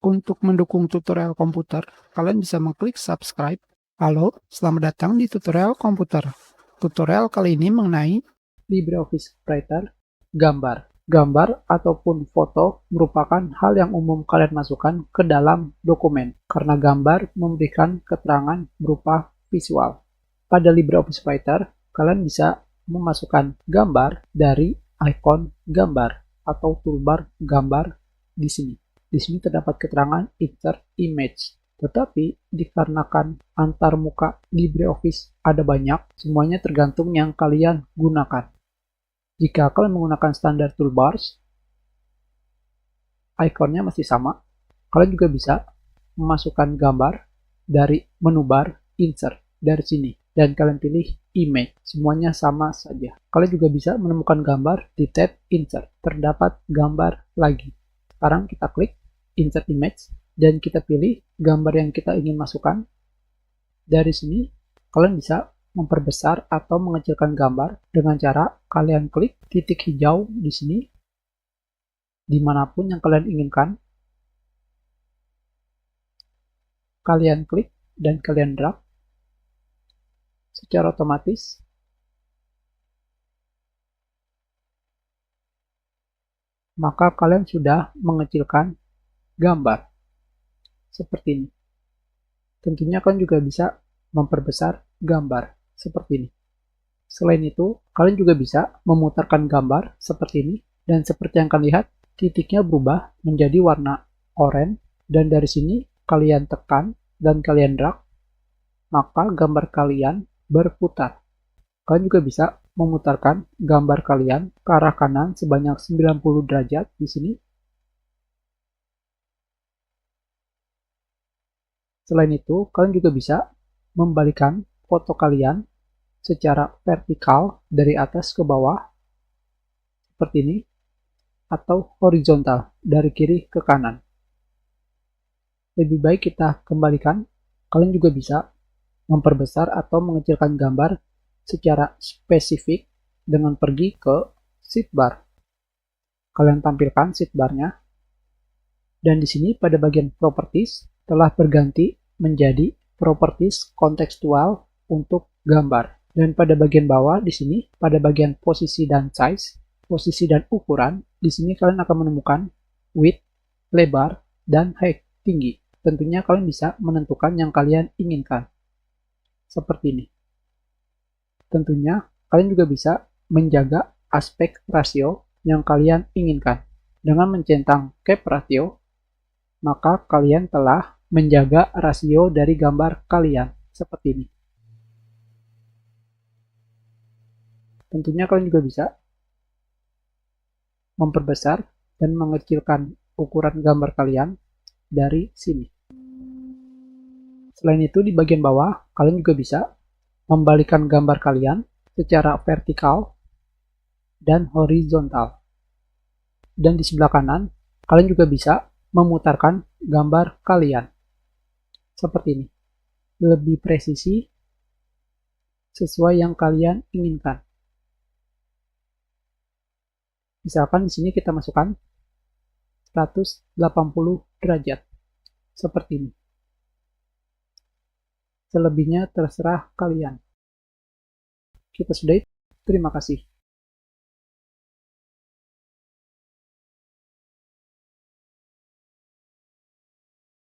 Untuk mendukung tutorial komputer, kalian bisa mengklik subscribe. Halo, selamat datang di tutorial komputer. Tutorial kali ini mengenai LibreOffice Writer, gambar. Gambar ataupun foto merupakan hal yang umum kalian masukkan ke dalam dokumen, karena gambar memberikan keterangan berupa visual. Pada LibreOffice Writer, kalian bisa memasukkan gambar dari ikon gambar atau toolbar gambar di sini. Di sini terdapat keterangan insert image. Tetapi dikarenakan antar muka LibreOffice ada banyak, semuanya tergantung yang kalian gunakan. Jika kalian menggunakan standar toolbars, ikonnya masih sama. Kalian juga bisa memasukkan gambar dari menu bar insert dari sini. Dan kalian pilih image. Semuanya sama saja. Kalian juga bisa menemukan gambar di tab insert. Terdapat gambar lagi. Sekarang kita klik insert image dan kita pilih gambar yang kita ingin masukkan. Dari sini kalian bisa memperbesar atau mengecilkan gambar dengan cara kalian klik titik hijau di sini dimanapun yang kalian inginkan. Kalian klik dan kalian drag. Secara otomatis maka kalian sudah mengecilkan gambar seperti ini. Tentunya kalian juga bisa memperbesar gambar seperti ini. Selain itu, kalian juga bisa memutarkan gambar seperti ini, dan seperti yang kalian lihat, titiknya berubah menjadi warna oranye, dan dari sini kalian tekan dan kalian drag, maka gambar kalian berputar. Kalian juga bisa memutarkan gambar kalian ke arah kanan sebanyak 90 derajat di sini. Selain itu, kalian juga bisa membalikan foto kalian secara vertikal dari atas ke bawah seperti ini, atau horizontal dari kiri ke kanan. Lebih baik kita kembalikan. Kalian juga bisa memperbesar atau mengecilkan gambar secara spesifik dengan pergi ke sidebar. Kalian tampilkan sidebarnya, dan di sini pada bagian properties telah berganti menjadi properties kontekstual untuk gambar. Dan pada bagian bawah di sini, pada bagian posisi dan size, posisi dan ukuran, di sini kalian akan menemukan width, lebar, dan height, tinggi. Tentunya kalian bisa menentukan yang kalian inginkan. Seperti ini. Tentunya kalian juga bisa menjaga aspek rasio yang kalian inginkan. Dengan mencentang cap ratio, maka kalian telah menjaga rasio dari gambar kalian seperti ini. Tentunya kalian juga bisa memperbesar dan mengecilkan ukuran gambar kalian dari sini. Selain itu, di bagian bawah kalian juga bisa membalikan gambar kalian secara vertikal dan horizontal. Dan di sebelah kanan kalian juga bisa memutarkan gambar kalian seperti ini, lebih presisi sesuai yang kalian inginkan. Misalkan di sini kita masukkan 180 derajat seperti ini. Selebihnya terserah kalian. Kita sudahi. Terima kasih.